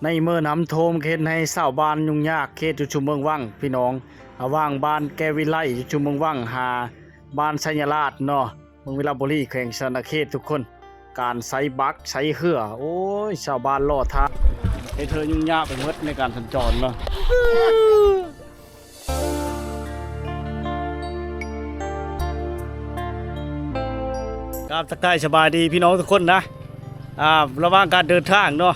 ในเมื่อน้ำท่วมเขตให้ชาวบ้านยุ่งยากเขตชุมเมืองวังพี่น้องว่างบ้านแกวิไลชุมเมืองวังหาบ้านชัยราชเนาะเมืองวิลาบุรีแขวงชนเขตทุกคนการใช้บักใช้เหือโอ้ยชาวบ้านรอทางให้เธอยุ่งยากไปหมดในการสัญจรเนาะครับทักทายสบายดีพี่น้องทุกคนนะระหว่างการเดินทางเนาะ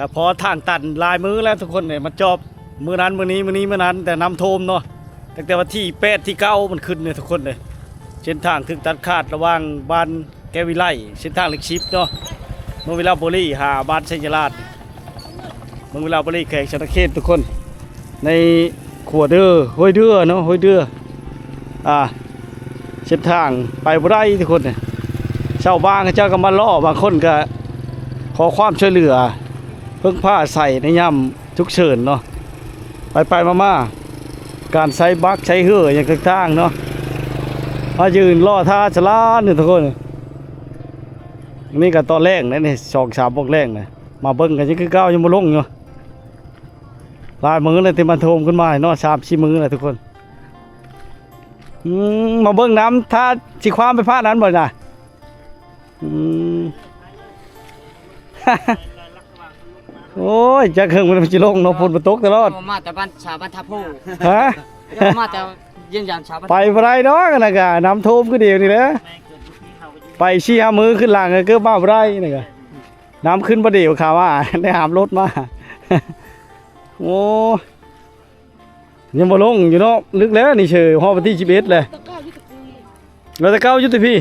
ก็พอทางตันลายมือแล้วทุกคนเนี่ยมันจบมือนั้นมือนี้มือนี้มือนั้นแต่น้ำท่วมเนาะตั้งแต่วันที่8ที่9มันขึ้นเนี่ยทุกคนเลยเส้นทางถึงตัดขาดระหว่างบ้านแกวิไลเส้นทางเล็กชิปเนาะเมืองวิลาบุรีหาบ้านชัยราชเมืองวิลาบุรีแขวงชนเขตทุกคนในขวดเดือห้วยเดือเนาะห้วยเดือเส้นทางไปบ่ได้ทุกคนเนี่ยชาวบ้านเขาเจ้าก็มาล่อบางคนก็ขอความช่วยเหลือเพิ่งผ้าใส่ในย่ำทุกเฉินเนาะไปมาการใช้บักใช้เหืออย่างต่างๆเนาะมายืนล่อท่าชะลาเนี่ยทุกคนนี่ก็ตอนแรกนะนี่2-3 พวกแรกนะมาเบิ้งกันยังคือก้าวยังมาลงอยู่ลายมือเลยที่มันโทมขึ้นมาเนาะ3-4 มือเลยทุกคนมาเบิ้งน้ำถ้าสิความไปพลาดนั้นบ่น่ะโอ้ยจะเครื่องมันจะลงเนาะฝนตกตลอดมาแต่บ้านชาวบ้านทับผู้ฮะมาแต่ยืนยันชาวบ้านไปบ่ได้ดอกนะกะน้ำท่วมคือเดียวนี่แหละไป4-5 มื้อขึ้นหลังก็มาบ่ได้นี่ก็น้ำขึ้นบ่เดียวข่าวว่าได้หามรถมาโอ้ยังบ่ลงอยู่เนาะลึกแล้วนี่เฉยฮอดวันที่11เลยเราจะเก้าอยู่ติพี่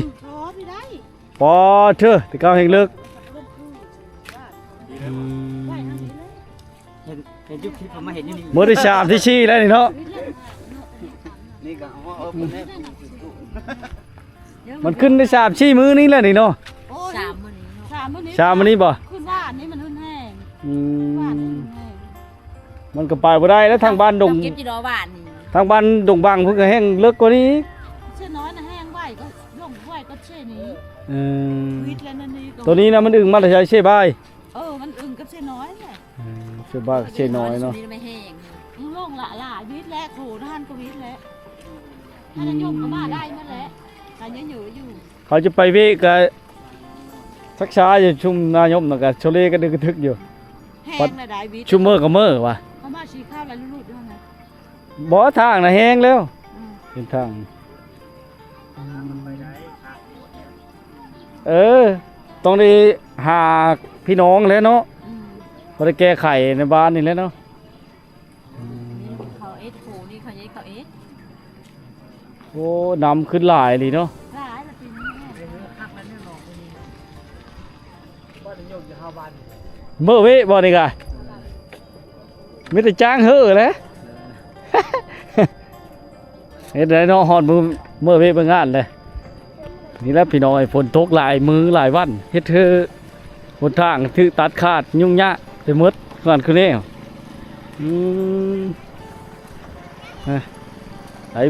พอเถอะแต่เก้าแห่งเลิกเห็นยุคที่ผมมาเห็นนี่มื้อที่3ที่4แล้วนี่เนาะมันขึ้นได้3-4 มื้อนี้แล้วนี่เนาะ3 มื้อนี้บ่ขึ้นบ้านนี่มันขึ้นแห้งมันก็ไปบ่ได้แล้วทางบ้านดงเก็บจีรอบ้านนี่ทางบ้านดงบางเพิ่นก็แห้งเลิกกว่านี้เช่นน้อยนะแห้งไว้ก็ลงไว้ก็เช่นนี้วิทย์แล้วนั่นนี่ตัวนี้นะมันอึ่งมาแต่ใช้เช่บายมันอึ่งกับเช่นน้อยแหละเช่บายเช่น้อยเนาะไม่แห้งลงละวิทย์แล้วโขท่านก็วิทย์แล้วท่านยกก็มาได้มาแล้วแต่ยังอยู่เขาจะไปเวก็สักช้าจะชุ่มนายมน่ะก็โชเลก็ดึกทึกอยู่แห้งได้วิทย์ชุ่มเมื่อก็เมื่อว่ะเขามาชี้ข้าวแล้วลุดๆด้วยนะบ่ทางน่ะแห้งแล้วเป็นทางต้องได้หาพี่น้องแล้วเนาะบ่ได้แก้ไขในบ้านนี่แล้วเนาะเขาโขนี่เขาใหญ่เขาโอ้น้ำขึ้นหลายเลยเนาะหลายละปีนี้คักแล้วเนี่ยหลอกไปนี่บ้านนี้อยู่5 บ้านเมื่อเว้บ่นี่กะมีแต่จ้างเฮ้อแหละเฮ็ดได้เนาะฮอดมื้อเว้ไปงานเลยนี่แหละพี่น้องฝนตกหลายมือหลายวันเฮ็ดเธอหนทางถือตัดขาดยุ่งยากไปหมดก่อนคือนี้ไอ้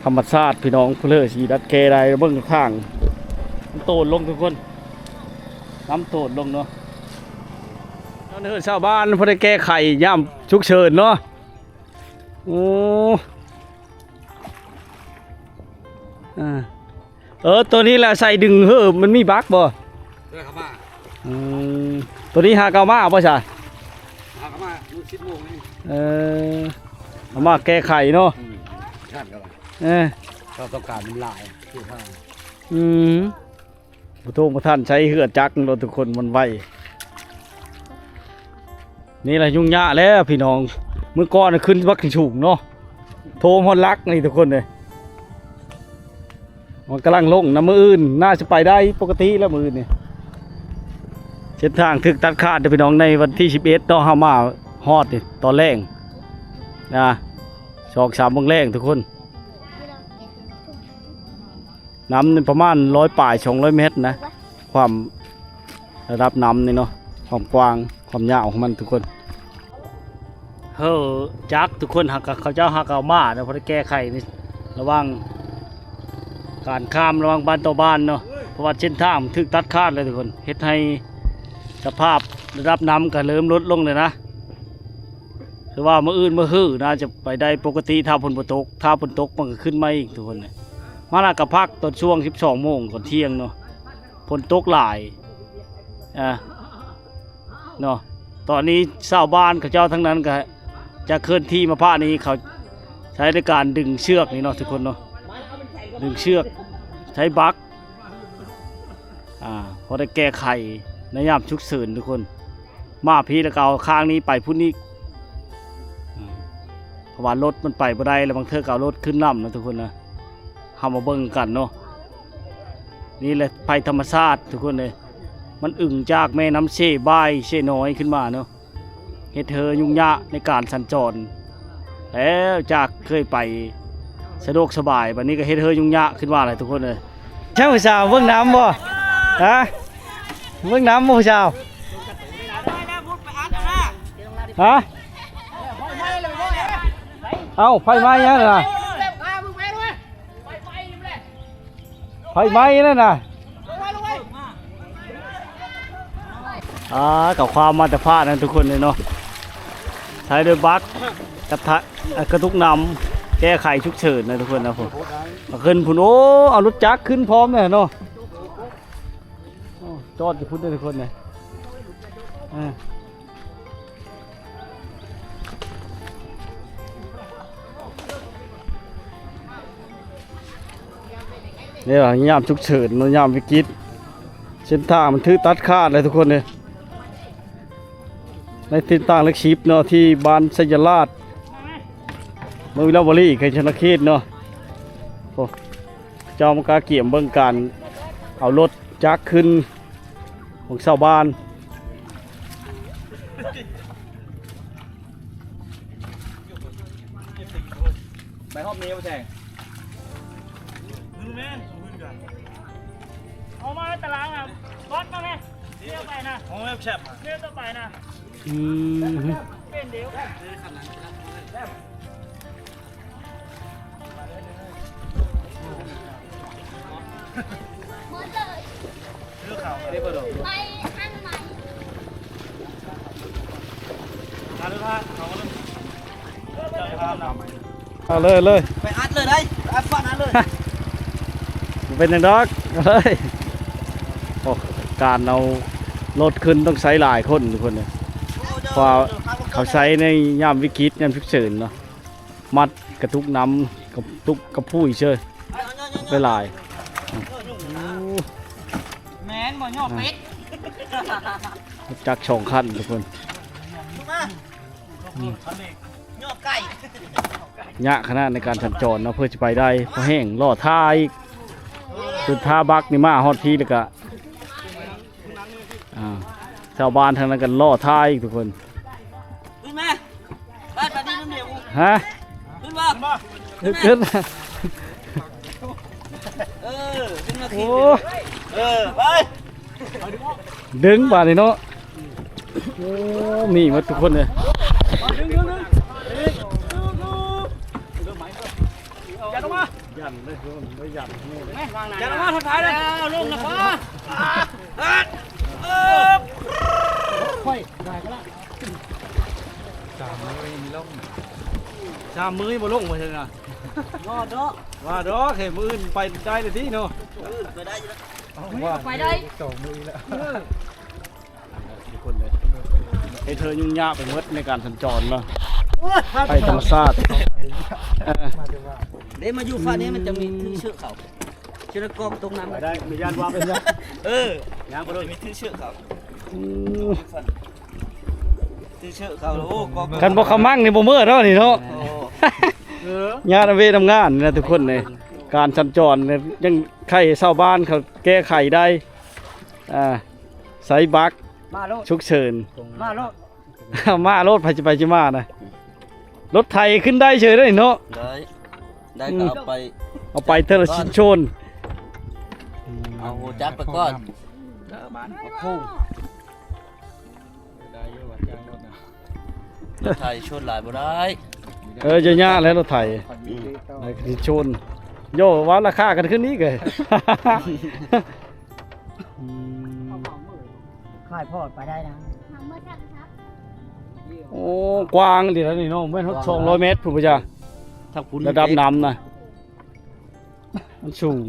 ธรรมชาติพี่น้องเพื่อสีดัดแกได้เบื้องข้างน้ำโตนลงทุกคนน้ำโตนลงเนาะตอนนี้ชาวบ้านพอได้แก้ไขย่ำฉุกเฉินเนาะโอ้ตัวนี้แหละใส่ดึงเฮ้อมันมีบั๊กบ่ด้วยครับว่าตัวนี้หาเกามาป่ะจ๊ะหาเกามามือ10 โมงนี่เอามาแก้ไขเนาะท่านก็เราต้องการมันลายคือท่านผู้ทงผู้ท่านใช้เหือจักรเราทุกคนมันไวนี่แหละยุ่งยากแล้วพี่น้องเมื่อก่อนขึ้นบักฉุกเนาะโทมฮอนลักนี่ทุกคนเลยมันกำลังลงน้ำมืออื่นน่าจะไปได้ปกติแล้วมืออื่นเนี่ยเส้นทางถึกตัดขาดพี่น้องในวันที่11ต้องเข้ามาฮอดนี่ตอนแรกนะ2-3 โมงแรกทุกคนน้ำประมาณ100-200 เมตรนะความระดับน้ำนี่เนาะความกว้างความยาวของมันทุกคนจักทุกคนหักเขาเจ้าหักเอามาเนาะเพราะแก้ไขนี่ระวังการข้ามระวังบ้านต่อบ้านเนาะเพราะว่าเส้นทางถึกตัดขาดเลยทุกคนเฮ็ดให้สภาพ ระดับน้ำก็เริ่มลดลงเลยนะคือว่ามื้ออื่นมื้อฮื้อน่าจะไปได้ปกติถ้าฝนบ่ตกถ้าฝนตกมันก็ขึ้นมาอีกทุกคนเนี่ยมาแล้วก็พักตอนช่วง12 โมงก่อนเที่ยงเนาะฝนตกหลายเนาะตอนนี้ชาวบ้านเขาเจ้าทั้งนั้นก็จะเคลื่อนที่มาผ้านี้เขาใช้ในการดึงเชือกนี่เนาะทุกคนเนาะดึงเชือกใช้บักพอได้แก้ไขในยามฉุกเฉินทุกคนมาพี่แล้วก็เอาข้างนี้ไปพุ่นนี้เพราะว่ารถมันไปบ่ได้แล้วบางเทื่อก็เอารถขึ้นลำนะทุกคนนะเฮามาเบิ่งกันเนาะนี่แหละภัยธรรมชาติทุกคนเลยมันอึ่งจากแม่น้ำเช่บายเช่น้อยขึ้นมาเนาะเฮ็ดเธอยุ่งยากในการสัญจรแล้วจากเคยไปสะดวกสบายบัดนี้ก็เฮ็ดเธอยุ่งยากขึ้นมาเลยทุกคนเลยเช้าสาวเบิ่งน้ำบ่ฮะเบิ่งน้ำบ่สาวฮะเอ้าไฟไหม้ยังน่ะไฟไหม้นั่นน่ะกับความมาแต่พลาดนะทุกคนเลยเนาะใช้โดยบัคกระตุกน้ำแก้ไขฉุกเฉินนะทุกคนนะผมขึ้นพุ่นโอ้เอารถจักรขึ้นพร้อมเลยเนาะจอดอยู่พุ่นเลยทุกคนเลยนี่แหละยามฉุกเฉินยามวิกฤตเส้นทางมันทื่อตัดขาดเลยทุกคนเลยในทิศทางเล็กชิปเนาะที่บ้านสยามราชเมืองวิลาบรีเขตชนเขตเนาะโอ้เจ้ามากาเกี่ยมเบื้องการเอารถจักรขึ้นของชาวบ้านไปห้องนี้มาแทงเอามาตารางอ่ะรถมาไงเลี้ยวไปนะโอ้ยแฉบเลี้ยวต่อไปนะเป็นเดี๋ยวไปข้างใน เอาเลย ไปอัดเลยได้อัดฟันอัดเลย เป็นอย่างดอกเฮ้ยโอ้การเอารถขึ้นต้องใช้หลายคนทุกคนเลยเพราะเขาใช้ในยามวิกฤตยามฉุกเฉินเนาะมัดกระตุกน้ำกระพุ้ยเชยไปหลาย แมนบ่ย่อเป็ด จักร2 คันทุกคนย่อไก่ ยะขนาดในการสัญจรเนาะเพื่อจะไปได้เพราะแห้งล่อท้ายจุดท่าบักนี่มาฮอดพี่แล้วก็ชาวบ้านทางนั้นกันล่อท้ายทุกคน ขึ้นมาบ้านปาดีน้ำเหนียว ฮะ ขึ้นมา ขึ้น ขึ้นมา โอ้ ไป ดึงบ่านี่เนาะโอ้มีหมดทุกคนเลย อย่าลงมา ยันเลยไม่ยันนี่เลย อย่าลงมาทางท้ายเลยลงนะพ่อค่อยได้ก็ละชามมือบ่ลงมาเถอะนะ รอดเนาะ ว่าดอกเห็นมืออื่นไปได้เลยที่เนาะ ไปได้อยู่แล้ว ว่า ไปได้ ทุกคนเลยให้เธอยุ่งยากไปหมดในการสัญจรเนาะไปธรรมชาติ เดี๋ยวมาอยู่ฟ้านี้มันจะมีที่เชือกเขาเชือกกองตรงนั้น ได้มีญาติว่าเป็นยัง ยังบ่ได้มีที่เชือกเขาที่เชือกเขาโอ้กอง กันบ่ขมั่งนี่บ่เมื่อเนาะนี่เนาะญาติเวทำงานนะทุกคนเลยการสัญจรเนี่ยยังใครชาวบ้านเขาแก้ไขได้ใส่บัก มาโลด ฉุกเฉิน มาโลด มารถไปจะมานะรถไทยขึ้นได้เฉยได้เนาะ ได้ก็เอาไปเทอร์ชินชน เอาจับไปก่อนพุ่งรถไทยชนหลายบ่ได้ จะยากแล้วรถไทยชินชนโยว่าราคากันขึ้นนี้เลย ค่ายพอดไปได้นะ หา โอ้กว้างดีแล้วนี่เนาะแม่น200 เมตรพุ่นบ่จ้า ถ้าคุณ ระดับน้ำนะมันสูง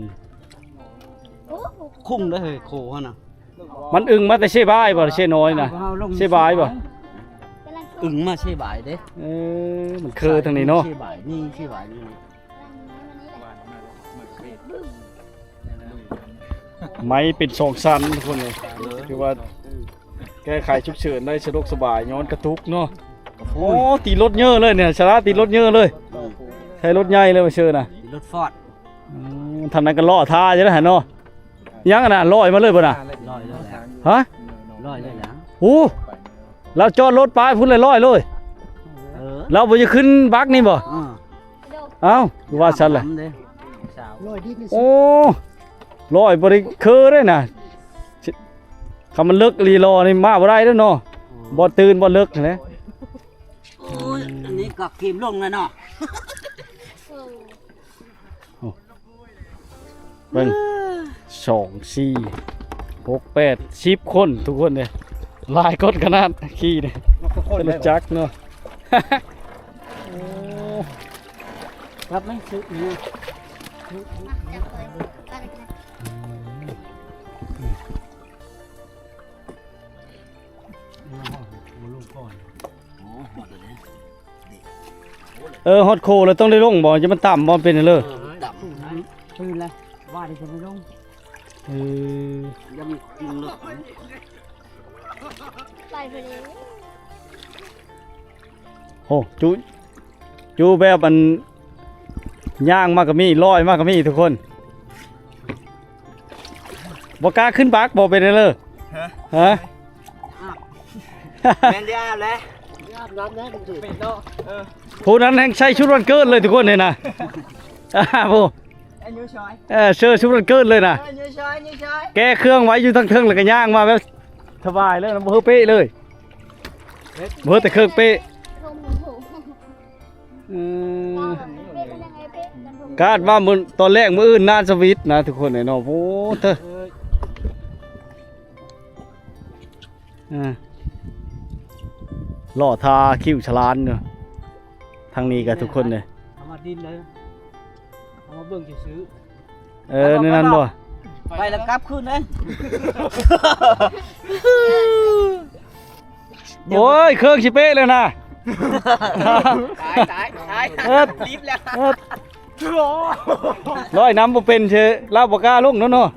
คุ้งได้เลยโคฮะนะ มันอึงมาแต่เชบายบ่เชน้อยน่ะเชบายบ่ อึ่งมาเช่บ่ายเด้ มันคือทางนี้เนาะ เช่บ่ายนี่เช่บ่ายนี่ ไม้เป็น2ชั้นทุกคนเลยคือว่าแก้ไขฉุกเฉินได้สะดวกสบายย้อนกระตุกเนาะโอ้ตีรถเยอะเลยเนี่ยชะลาตีรถเยอะเลยใช้รถใหญ่เลยมาเชิญน่ะ รถฟอร์ด ทำนั้นก็ล่อท่าจะได้หันเนาะยังน่ะลอยมาเลยบ่น่ะ ลอยเลยแล้ว ฮะ ลอยเลยแล้ว โอ้เราจอดรถไปพุ่นเลยลอยเลยเราบ่จะขึ้นบักนี่บ่เอ้าว่าฉันแหละโอ้ลอยบ่ได้คือเลยน่ะคำมันเลิกรีรอนี่มาบ่ได้เด้อเนาะบ่ตื่นบ่เลิกนั่นแหละ โอ้ยอันนี้ก็เกมลงแล้วเนาะ เบิ่ง2 4 6 8 10 คนทุกคนเลยหลายคนขนาดขี่เนี่ยเป็นรถจักรเนาะ โอ้ ครับไม่ซื้อนี่ ฮอตโคแล้วต้องได้ลงบ่จะมันต่ำบ่เป็นเลย ดับปืนเลยว่าดิฉันไม่ลงยังมีกินเลย ไปไปเลย โอ้จูแบบมันย่างมากก็มีลอยมากก็มีทุกคนบ่กล้าขึ้นบักบ่เป็นเลยฮะ แมนเดียบเลยน้ำนะดูเป็นเนาะ ผู้นั้นแห่งใช้ชุดวันเกิดเลยทุกคนเลยนะผู้เสื้อชุดวันเกิดเลยนะแกเครื่องไว้อยู่ทั้งเทิงเลยก็ย่างมาแบบสบายเลยนะบ่เป๊ะเลยบ่แต่เครื่องเป๊ะคาดว่ามื้อตอนแรกมื้ออื่นนานสวิตนะทุกคนเนาะโอ้เถอะล่อทาคิ้วฉลานเนาะทางนี้กับทุกคนเลย เอามาดินเลยเอามาเบิ่งซื้อ นี่นั่นบ่ ไปแล้วกลับคืนเลย โอ้ยเครื่องสิเป๊ะเลยนะ ตายรีบแล้ว ร้อยน้ำบ่เป็นเชยลาบ่กล้าลงเนาะ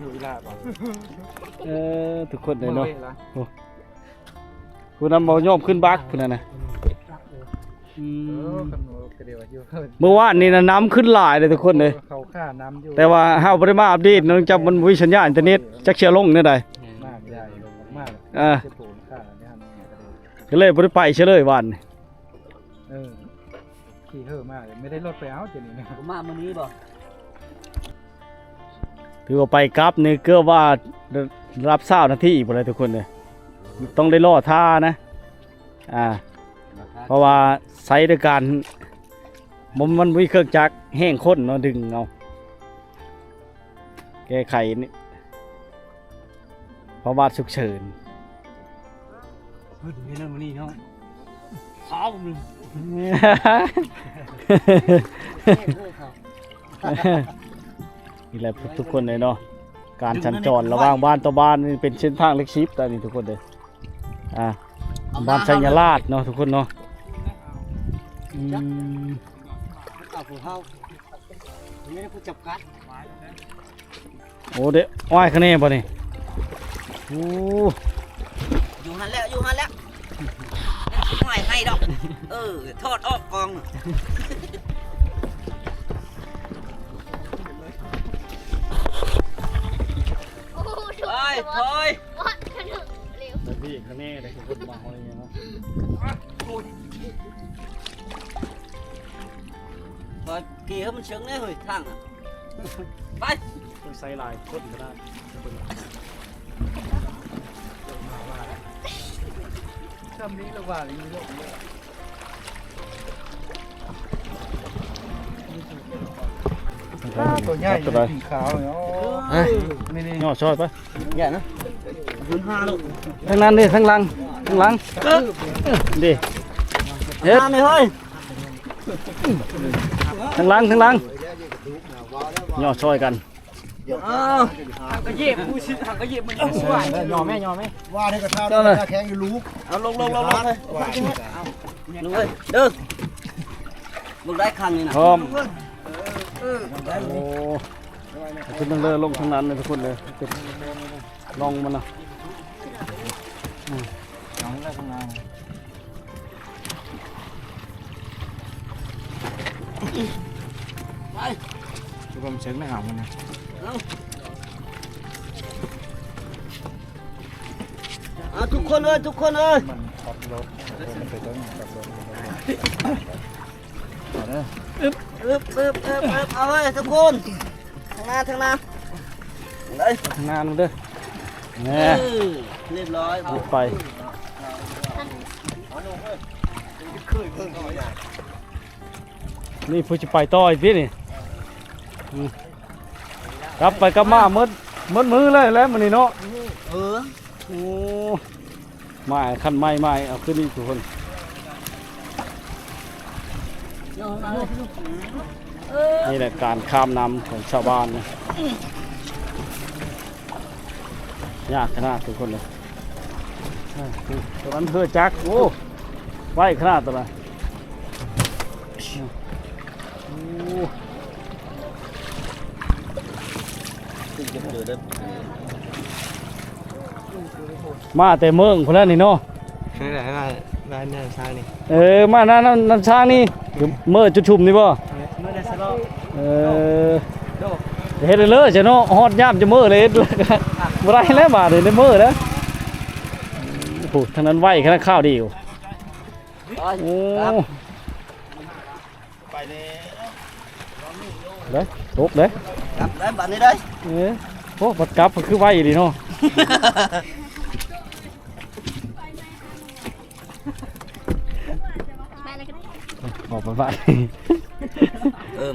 ทุกคนเลยเนาะผู้นำบ่ยอมขึ้นบักพุ่นน่ะนะเมื่อวานนี่นะน้ำขึ้นหลายเลยทุกคนเลยเขาค่าน้ำอยู่แต่ว่าเฮาบ่ได้มาอัปเดตเนื่องจากมันบ่มีสัญญาณอินเทอร์เน็ตจักเชื่อลงแนวใดมากใหญ่ลงมากก็เลยบ่ได้ไปเฉยเลยวานขี่เห่อะมากไม่ได้รถไปเอาเดี๋ยวนี้นะ มามื้อนี้บ่ ถือว่าไปกลับนี่เกือบว่ารับ20 นาทีอีกบ่ได้ทุกคนเลยต้องได้รอท่านะเพราะว่าใช้ด้วยการมันมีเครื่องจักรแห้งข้นเนาะดึงเอาแก้ไขนี่เพราะว่าฉุกเฉิน นี่นั่นมื้อนี้เนาะข้าวนึง นี่แหละทุกคนเลยเนาะการสัญจรระหว่างบ้านต่อบ้านนี่เป็นเส้นทางเล็กชิปแต่นี่ทุกคนเลยบ้านชัยราชเนาะทุกคนเนาะเอาผู้เฮาไม่ได้ผู้จับกัด โอ้เด้อ้อยคะแนนป่ะนี่โอ้ อยู่หันแล้วให้ดอกทอดออกกองไปถอย แต่พี่คะแนนเลยทุกคนมาอะไรเงี้ยเนาะ rồi kìa mình sướng đấy hồi thằngไป ต้องใส่ลายก้นก็ได้คำนี้ระหว่างนี้ตัวใหญ่ตัวสีขาวเนาะนี่ย่อชอยปะ dạ nó vươn hoa luôn ทั้งนั้นดิทั้งลัง ข้างหลังดิเฮ็ด มาไม่เฮ้ย ข้างหลังข้างหลังย่อช่วยกัน หักกระเย็บผู้ชิดหักกระเย็บมันยอมไหมว่าให้กระทำได้แข็งอยู่ลูก เอาลงเลยลงเลยเด้อมึงได้คันนี่นะ พร้อมโอ้ขึ้นทั้งเรือลงทั้งนั้นเลยทุกคนเลยลองมันนะทุกคนเช็คไม่หามันนะ ทุกคนเอ้ยทุกคนเอ้ยเอาเว้ยทุกคนทางหน้าเลย ข้างหน้านู่นเด้อแน่ เรียบร้อย บุกไปนี่ผู้จะไปต่ออีกพี่นี่กลับไปกลับมามืดมือเลยแล้วมันนี่เนาะโอ้ไม่คันไม่เอาขึ้นนี่ทุกคนนี่แหละการข้ามน้ำของชาวบ้านนะยากขนาดทุกคนเลยตัวนั้นเพื่อจักโอ้ไว้ขนาดตัวนั้นมาแต่เมืองคนนั้นนี่เนาะ นี่แหละมาเนี่ยช้างนี่ มานั่นช้างนี่เมื่อจุดชุมนี่ป่ะ เมื่อได้สลบ เฮ็ดเลยจะเนาะฮอดย่ำจะเมื่อเลยบ่ได้แล้วบาดเลยในเมื่อแล้วโอ้ทางนั้นไหวขนาดข้าวดีอยู่โอ้ไปเลยตกเลย กลับได้บัตรนี้ได้ โอ้บัดกลับคือไหวดีเนาะออกไปบ้าน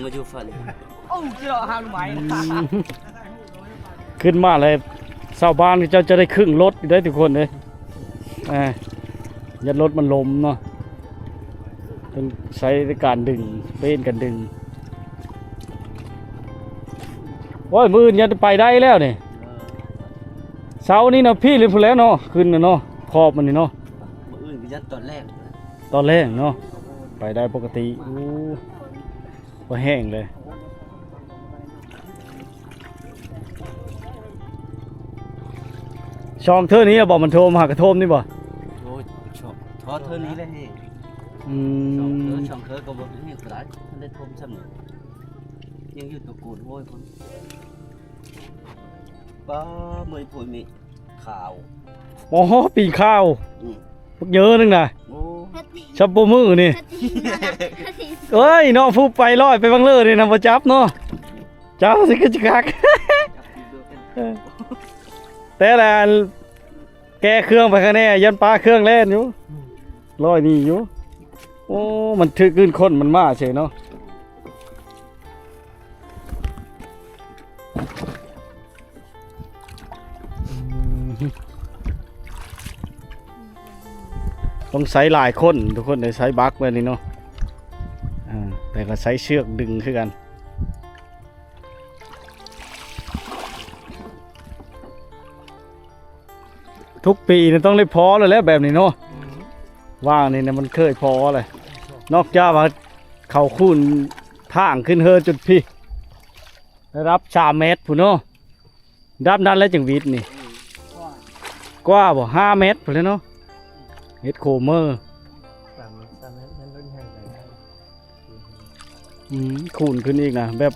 มาอยู่ฝันโอ้เจ้าห้ามไหม ขึ้นมาเลยชาวบ้านเจ้าจะได้ครึ่งรถได้ทุกคนเลยยันรถมันลมเนาะต้องใช้ในการดึงเป็นกันดึงโอ้ยมือยันไปได้แล้วเนี่ยเสานี่เนาะพี่หรือผู้แล้วเนาะขึ้นเนาะขอบมันนี่เนาะ อื่นยันตอนแรก เนาะไปได้ปกติก็แห้งเลยช่องเธอนี้บอกมันโทรมาหากระโทมนี่บ่ โอ้ยทอเธอนี้เลยช่องเธอก็บอกนี่กระไรท่านได้ทมซ้ำเนี่ยยังอยู่ตะกูลโว้ยคนป้าเมยปุ๋ยมีข่าว อ๋อปีข้าวพวกเยอะนึงนะชับโบมือนี่เอ้ยน้องฟูไปลอยไปบังเลอเลยนะมาจับเนาะจับสิกระจักแต่ละแกเครื่องไปข้างแน่ยันปลาเครื่องเล่นอยู่ลอยนี่อยู่โอ้มันถือขึ้นคนมันมาเฉยเนาะต้องใช้หลายคนทุกคนได้ใช้บักแบบนี้เนาะแต่ก็ใช้เชือกดึงขึ้นกันทุกปีเนี่ยต้องได้พอเลยแล้วแบบนี้เนาะว่างนี่นะมันเคยพอเลยนอกจากว่าเขาคูนทางขึ้นเฮอจุดพี่ได้รับ3 เมตรผู้เนาะดับนั้นแล้วจึงวิทย์นี่กว่าบ่5 เมตรผู้เลยเนาะเฮ็ดโคเมอร์คูนขึ้นอีกนะแบบ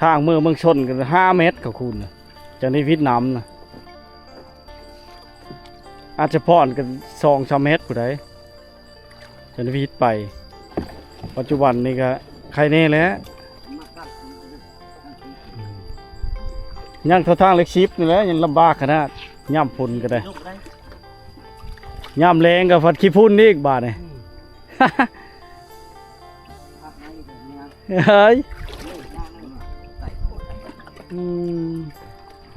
ทางเมืองชนกัน5 เมตรกับคูนนะจะได้วิทย์น้ำนะอาจจะพอนกัน2-3 เมตรผู้ใดจะได้วิทย์ไปปัจจุบันนี่ก็ใครแน่แล้วยังเท่าทางเล็กชิปนี่แหละยังลำบากขนาดย่ำพุ่นก็ได้ย่ำแรงกับฟัดขี้พุ่นนี่อีกบาทเนี่ยเฮ้ย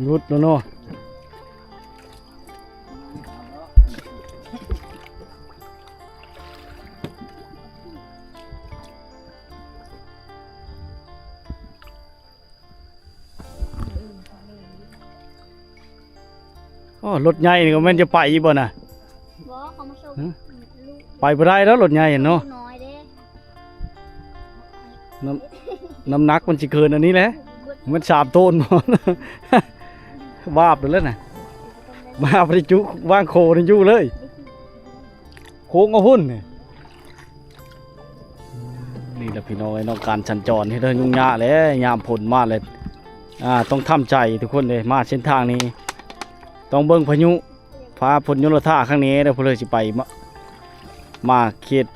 รุดแล้วเนาะ อ๋อรถใหญ่นี่ก็แม่นจะไปอีบ่น่ะ บ่เขามาส่ง ฮะ ลูก ไปบ่ได้แล้วรถใหญ่เนาะ น้อยเด้ น้ำหนักมันสิเกินอันนี้แหละมัน3 โตนบ่ วาบเลยน่ะมาบ่ได้จุวางโคนี่อยู่เลยโค้งเอาพุ่นนี่แหละพี่น้องไอ้น้องการสัญจรที่เดินยุ่งยากเลยยามฝนมาเลยต้องทำใจทุกคนเลยมาเส้นทางนี้ต้องเบิ่งพายุฟ้าฝนยุรธาข้างนี้เด้อเพื่อสิไปมาเขต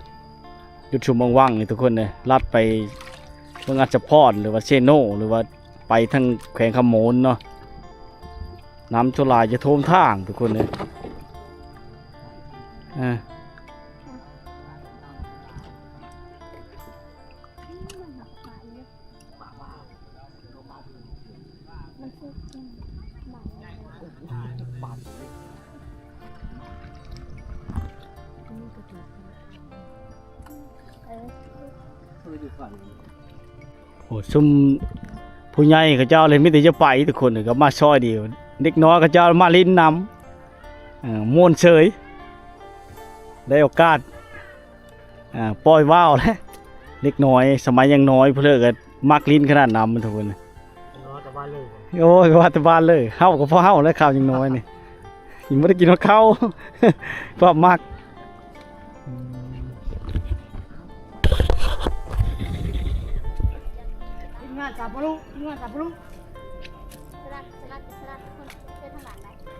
จุดชุมว่างๆนี่ทุกคนเลยลัดไปเมืองอัศพรหรือว่าเซโนหรือว่าไปทางแขวงคำโมนเนาะน้ำทุลายจะท่วมทางทุกคนเลยมันคือโอ้ซุ่มผู้ใหญ่เขาเจ้าเลยไม่ได้จะไปทุกคนเลยก็มาซอยเดียวเด็กน้อยเขาเจ้ามาลิ้นนำม่วนเฉยได้โอกาสปล่อยว่าวแล้วเด็กน้อยสมัยยังน้อยเพื่อก็มักลิ้นขนาดนำมันทุกคนเลยโอ้ยว่าแต่บ้านเลยเฮาก็พอเฮาแล้วข้าวยังน้อยนี่ยังไม่ได้กินข้าว เพราะมักงานจับลูกงานจับลูกสลัดคนเดินทางหลังไหนเพ้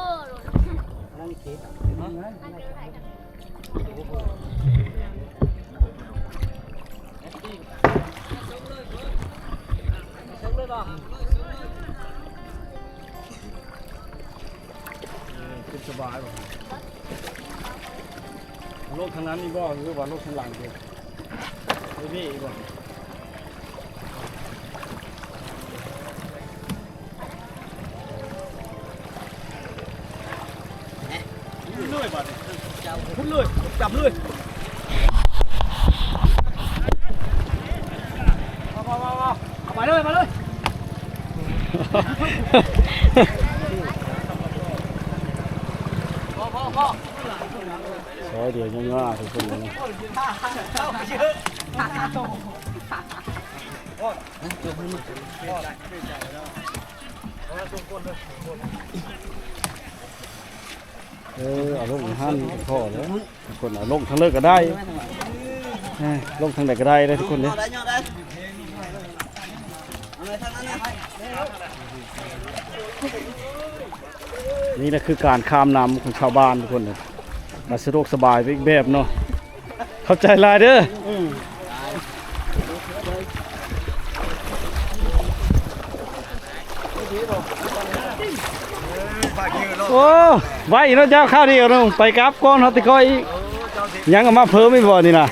อเลยสบายบ่โลกทางนั้นนี่บ่หรือว่าโลกทางหลังเด้อนี่บ่เลยบัดพุ่นเลยจับเลยเอาไปเลยมาเลยซอยเดียวยังว่าทุกคนเลยเอาลงหั่นพ่อเลยทุกคนเอาลงทางเลิกก็ได้ลงทางไหนก็ได้เลยทุกคนเลยนี่แหละคือการข้ามน้ำของชาวบ้านทุกคนเลยมาสะดวกสบายไปอีกแบบเนาะเข้าใจลายเด้อโอ้ไว้เนาะเจ้าข้าวเดียวเนาะไปกลับก้อนเขาติก้อยยังเอามาเพิ่มไม่พอนี่นะ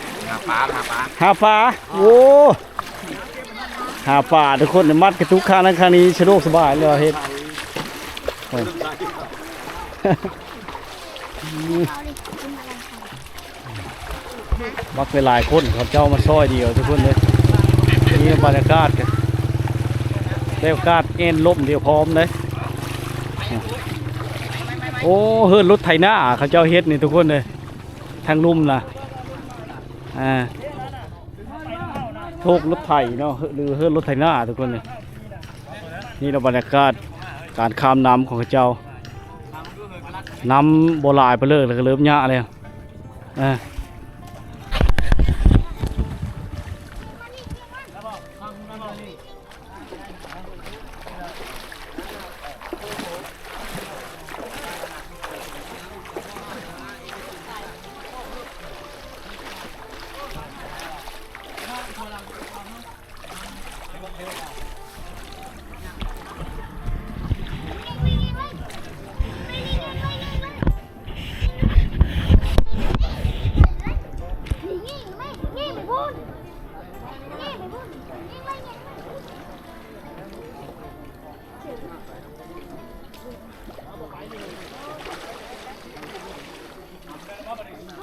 หาปลาโอ้หาปลาทุกคนมัดกระตุกข้างนั้นข้างนี้สะดวกสบายเลยเฮ็ดมักไปหลายคนเขาเจ้ามาซอยเดียวทุกคนเลยนี่บรรยากาศกันได้โอกาสเอ็นล้มเดียวพร้อมเลยโอ้เฮิร์นรถไถหน้าเขาเจ้าเฮ็ดนี่ทุกคนเลยทางลุ่มนะโชครถไถเนาะหรือเฮิร์นรถไถหน้าทุกคนเลยนี่เราบรรยากาศการข้ามน้ำของเขาเจ้าน้ำโบราณไปเลยแล้วก็เริ่มหญ้าเลย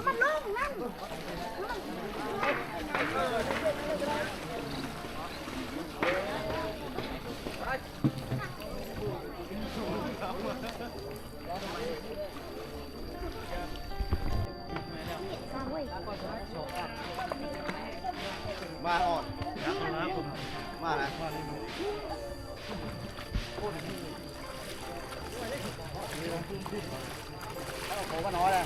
มันลงนั่น มาแล้วโอ้ก็น้อยเลย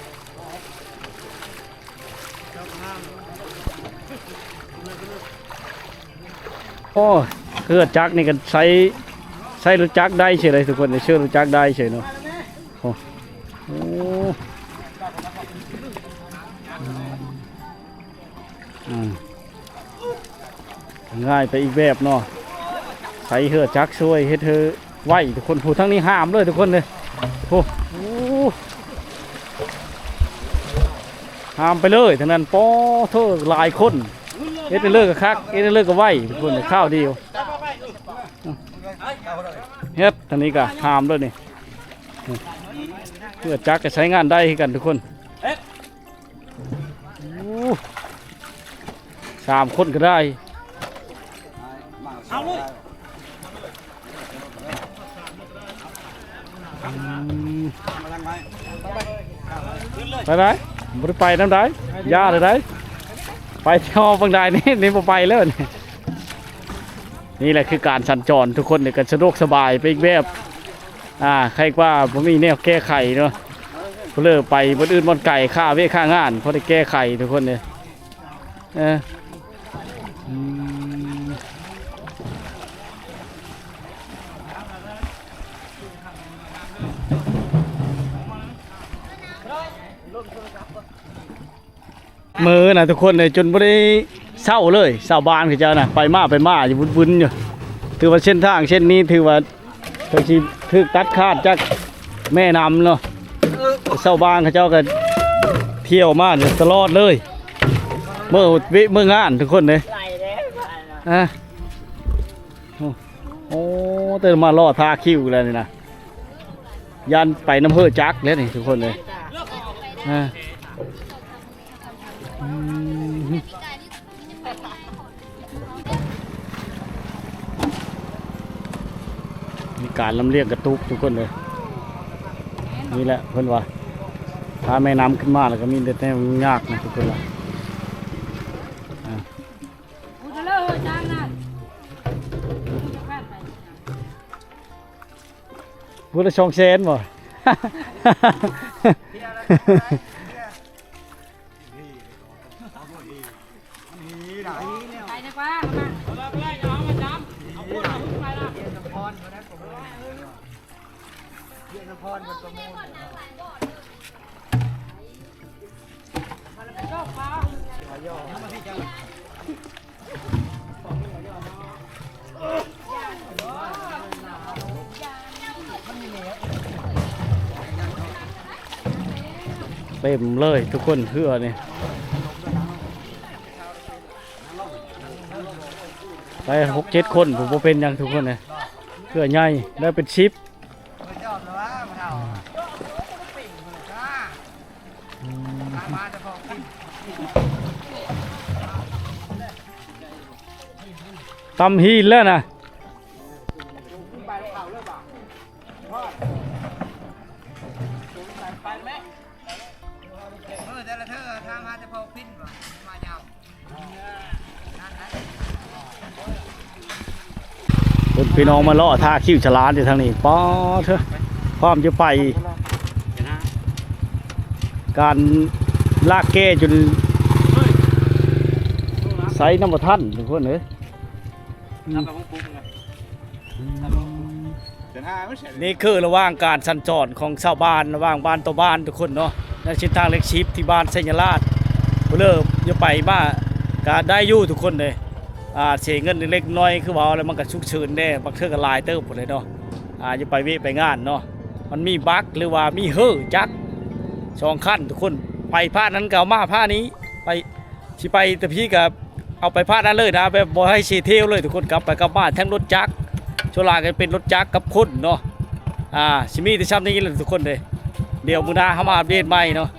โอ้เครื่องจักรนี่กันใช้รถจักรได้เฉยเลยทุกคนเชื่อรถจักรได้เฉยเนาะโอ้โหง่ายไปอีกแบบเนาะใช้เครื่องจักรช่วยให้เธอไหวทุกคนผู้ทั้งนี้ห้ามเลยทุกคนเลยโอ้โหห้ามไปเลยทั้งนั้นป้อเธอหลายคนเอ็ดเลิกกับคักเอ็ดเลิกกับไหวทุกคนข้าวเดียวเฮ็ดทางนี้ก็หามด้วยนี่เพื่อจักจะใช้งานได้กันทุกคน3 คนก็ได้เอาเลย ไปได้บ่ได้ไปน้ำได้ย่าเลยได้ไปเที่ยวบางใดนี่บ่ไปแล้วนี่แหละคือการสัญจรทุกคนเนี่ยกันสะดวกสบายไปอีกแบบใครว่าผมมีแนวแก้ไขเนาะเลิกไปบนอื่นบนไก่ค่าเวค่างานเพราะได้แก้ไขทุกคนเนี่ยมือนะทุกคนเลยจนไม่ได้เศร้าเลยชาวบ้านเขาเจ้าน่ะไปมาอยู่วุ่นๆอยู่ถือว่าเส้นทางเส้นนี้ถือว่าถือตัดขาดจากแม่น้ำเนาะชาวบ้านเขาเจ้าก็เที่ยวมาตลอดเลยเมื่องานทุกคนเลยโอ้เติมมาล่อทาคิวแล้วนี่นะยันไปน้ำเพื่อจักแล้วนี่ทุกคนเลยมีการลำเลียงกระตุกทุกคนเลยนี่แหละเพื่อนว่าถ้าแม่น้ำขึ้นมาแล้วก็มีแต่แนวยากนะทุกคนละพูดละ2 แสนบ่ ไปดีกว่าเต็มเลยทุกคนเพื่อนี่ไป6-7 คนผมเป็นยังทุกคนเลยเพื่อใหญ่แล้วเป็นชิปตำฮีแล้วนะพี่น้องมาล่อท่าคิ้วฉลาดอยู่ทางนี้ป๊อเถอะพร้อมจะไปการลากแก้จนใส่น้ำมันท่านทุกคนเลยนี่คือระหว่างการสัญจรของชาวบ้านระหว่างบ้านต่อบ้านทุกคนเนาะในเส้นทางเล็กชิปที่บ้านเซญราชเริ่มจะไปมาก็ได้อยู่ทุกคนเลยเสียเงินเล็กน้อยคือว่าอะไรมันก็ชุกเฉินได้บางเทื่อก็ลายเติบหมดเลยเนาะจะไปไปงานเนาะมันมีบั๊กหรือว่ามีเฮ่อจัก2 ขั้นทุกคนไปผ้านั้นก็เอามาผ้านี้ไปที่ไปแต่พี่กับเอาไปผ้านั้นเลยนะไปบ่ให้เสียเที่ยวเลยทุกคนกลับไปกลับบ้านทั้งรถจักรโชลากันเป็นรถจักรกับคนเนาะชิมีแต่ซ้ำนี้เลยทุกคนเลยเดี๋ยวมื้อหน้าเขามาอัปเดตใหม่เนาะ